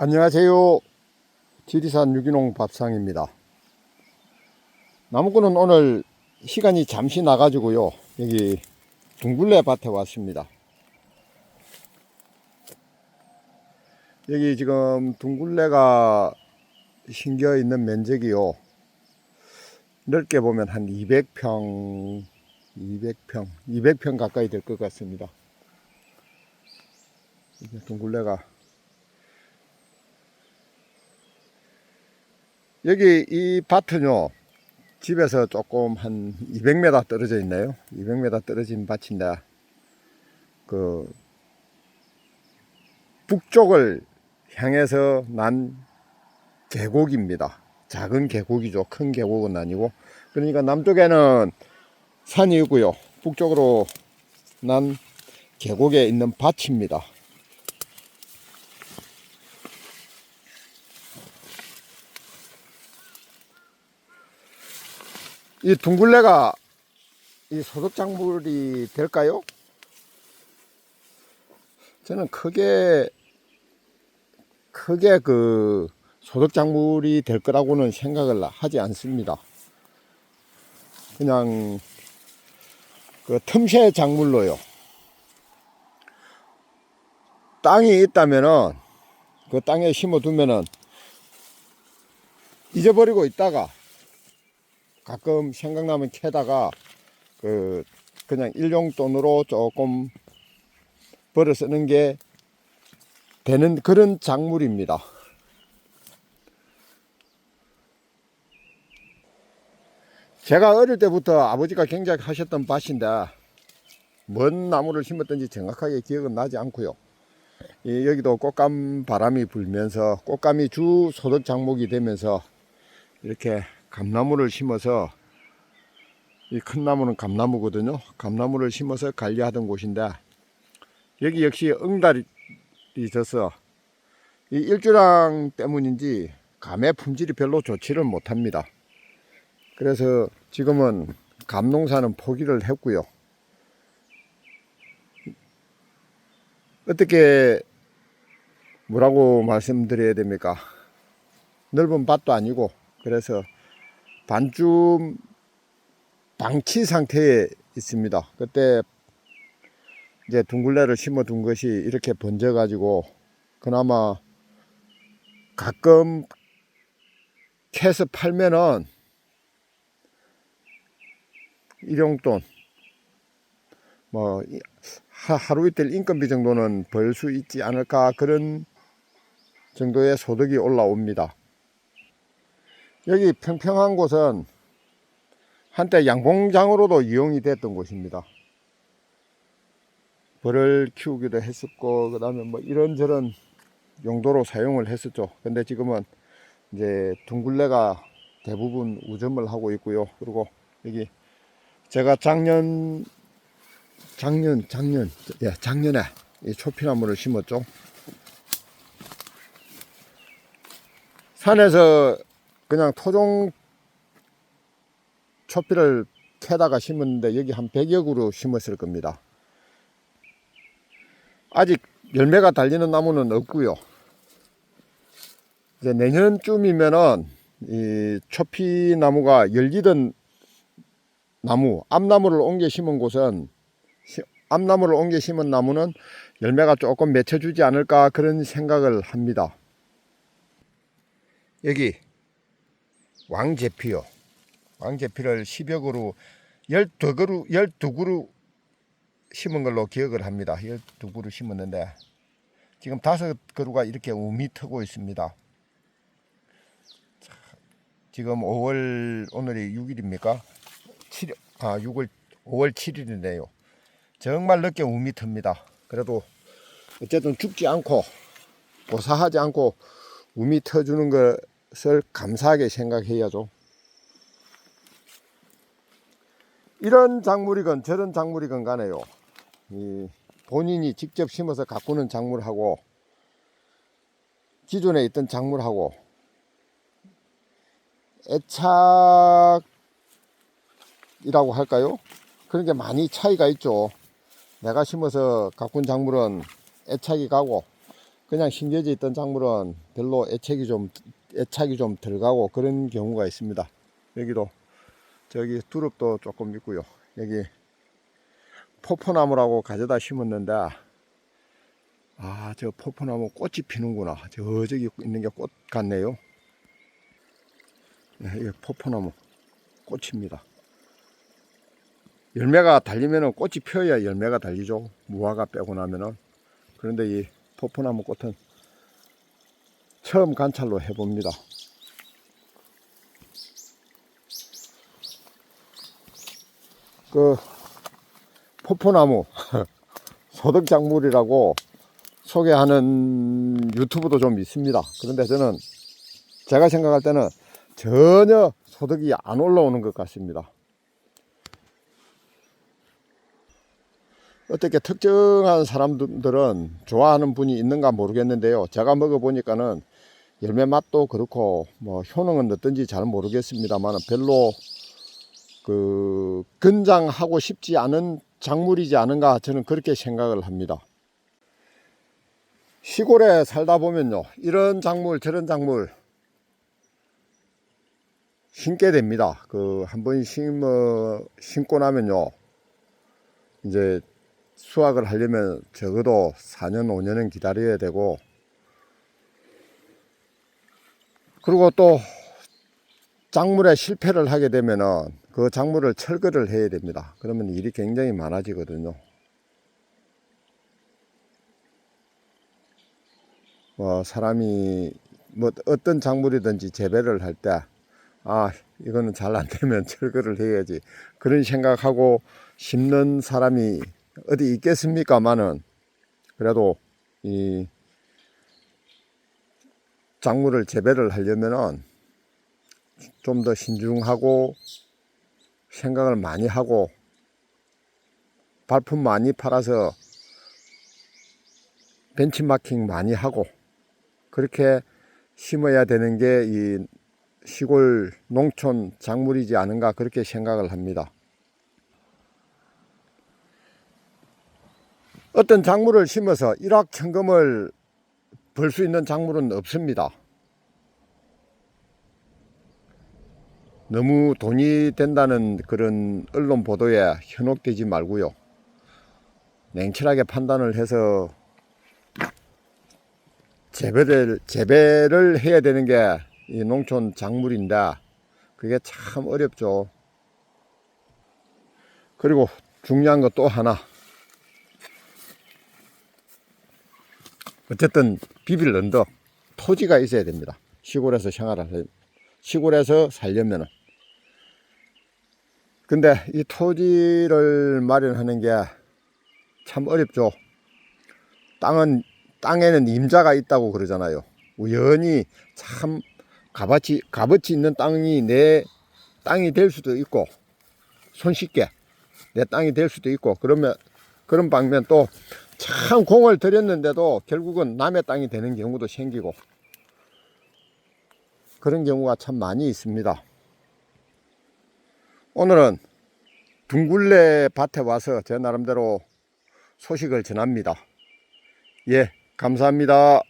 안녕하세요. 지리산 유기농 밥상입니다. 나무꾼은 오늘 시간이 잠시 나가지고요. 여기 둥글레 밭에 왔습니다. 여기 지금 둥글레가 심겨 있는 면적이요. 넓게 보면 한 200평 가까이 될 것 같습니다. 이게 둥글레가 여기 이 밭은요, 집에서 조금 한 200m 떨어져 있네요. 200m 떨어진 밭인데, 북쪽을 향해서 난 계곡입니다. 작은 계곡이죠. 큰 계곡은 아니고. 그러니까 남쪽에는 산이 있고요. 북쪽으로 난 계곡에 있는 밭입니다. 이 둥글레가 이 소득작물이 될까요? 저는 크게 소득작물이 될 거라고는 생각을 하지 않습니다. 그냥 틈새 작물로요. 땅이 있다면은 그 땅에 심어두면은 잊어버리고 있다가 가끔 생각나면 캐다가 그냥 일용돈으로 조금 벌어 쓰는 게 되는 그런 작물입니다. 제가 어릴 때부터 아버지가 굉장히 하셨던 밭인데 뭔 나무를 심었던지 정확하게 기억은 나지 않고요. 여기도 꽃감 바람이 불면서 꽃감이 주 소득 작목이 되면서 이렇게 감나무를 심어서, 이 큰 나무는 감나무거든요. 감나무를 심어서 관리하던 곳인데 여기 역시 응달이 져서 이 일주랑 때문인지 감의 품질이 별로 좋지를 못합니다. 그래서 지금은 감농사는 포기를 했고요. 어떻게 뭐라고 말씀드려야 됩니까? 넓은 밭도 아니고 그래서 반쯤 방치 상태에 있습니다. 그때 이제 둥글레를 심어둔 것이 이렇게 번져 가지고 그나마 가끔 캐서 팔면은 일용돈 뭐 하루 이틀 인건비 정도는 벌 수 있지 않을까, 그런 정도의 소득이 올라옵니다. 여기 평평한 곳은 한때 양봉장으로도 이용이 됐던 곳입니다. 벌을 키우기도 했었고 그 다음에 뭐 이런저런 용도로 사용을 했었죠. 근데 지금은 이제 둥글레가 대부분 우점을 하고 있고요. 그리고 여기 제가 작년에 이 초피나무를 심었죠. 산에서 그냥 토종 초피를 캐다가 심었는데 여기 한 100여 그루 심었을 겁니다. 아직 열매가 달리는 나무는 없고요. 이제 내년쯤이면은 이 초피나무가 열리던 나무, 암나무를 옮겨 심은 곳은, 암나무를 옮겨 심은 나무는 열매가 조금 맺혀주지 않을까, 그런 생각을 합니다. 여기 왕제피요. 왕제피를 10여 그루, 12그루 심은 걸로 기억을 합니다. 12그루 심었는데 지금 5그루가 이렇게 우미 트고 있습니다. 지금 5월, 오늘이 6일입니까? 5월 7일이네요. 정말 늦게 우미 틉니다. 그래도 어쨌든 죽지 않고 고사하지 않고 우미 터주는 것을 감사하게 생각해야죠. 이런 작물이건 저런 작물이건 간에요, 본인이 직접 심어서 가꾸는 작물하고 기존에 있던 작물하고 애착이라고 할까요? 그런 게 많이 차이가 있죠. 내가 심어서 가꾼 작물은 애착이 가고 그냥 심겨져 있던 작물은 별로 애착이 좀 덜가고 그런 경우가 있습니다. 여기도 저기 두릅도 조금 있고요. 여기 포포나무라고 가져다 심었는데, 아, 저 포포나무 꽃이 피는구나. 저기 있는 게 꽃 같네요. 네, 이게 포포나무 꽃입니다. 열매가 달리면은 꽃이 펴야 열매가 달리죠. 무화과 빼고 나면은. 그런데 이 포포나무 꽃은 처음 관찰로 해봅니다. 그 포포나무 소득작물이라고 소개하는 유튜브도 좀 있습니다. 그런데 저는 제가 생각할 때는 전혀 소득이 안 올라오는 것 같습니다. 어떻게 특정한 사람들은 좋아하는 분이 있는가 모르겠는데요. 제가 먹어보니까는 열매 맛도 그렇고 뭐 효능은 어떤지 잘 모르겠습니다만 별로 권장하고 싶지 않은 작물이지 않은가 저는 그렇게 생각을 합니다. 시골에 살다 보면요, 이런 작물 저런 작물 심게 됩니다. 한번 심고 나면요, 이제 수확을 하려면 적어도 4년 5년은 기다려야 되고, 그리고 또 작물에 실패를 하게 되면은 그 작물을 철거를 해야 됩니다. 그러면 일이 굉장히 많아지거든요. 사람이 뭐 어떤 작물이든지 재배를 할 때, 아, 이거는 잘 안 되면 철거를 해야지, 그런 생각하고 심는 사람이 어디 있겠습니까마는, 그래도 이 작물을 재배를 하려면은 좀 더 신중하고 생각을 많이 하고 발품 많이 팔아서 벤치마킹 많이 하고 그렇게 심어야 되는 게 이 시골 농촌 작물이지 않은가 그렇게 생각을 합니다. 어떤 작물을 심어서 일확천금을 벌 수 있는 작물은 없습니다. 너무 돈이 된다는 그런 언론 보도에 현혹되지 말고요, 냉철하게 판단을 해서 재배를 해야 되는 게 이 농촌 작물인데 그게 참 어렵죠. 그리고 중요한 것 또 하나, 어쨌든 비빌 언덕, 토지가 있어야 됩니다. 시골에서 시골에서 살려면은. 근데 이 토지를 마련하는 게 참 어렵죠. 땅에는 임자가 있다고 그러잖아요. 우연히 참 값어치 있는 땅이 내 땅이 될 수도 있고, 손쉽게 내 땅이 될 수도 있고, 그런 방면 또 참 공을 들였는데도 결국은 남의 땅이 되는 경우도 생기고, 그런 경우가 참 많이 있습니다. 오늘은 둥굴레 밭에 와서 제 나름대로 소식을 전합니다. 예, 감사합니다.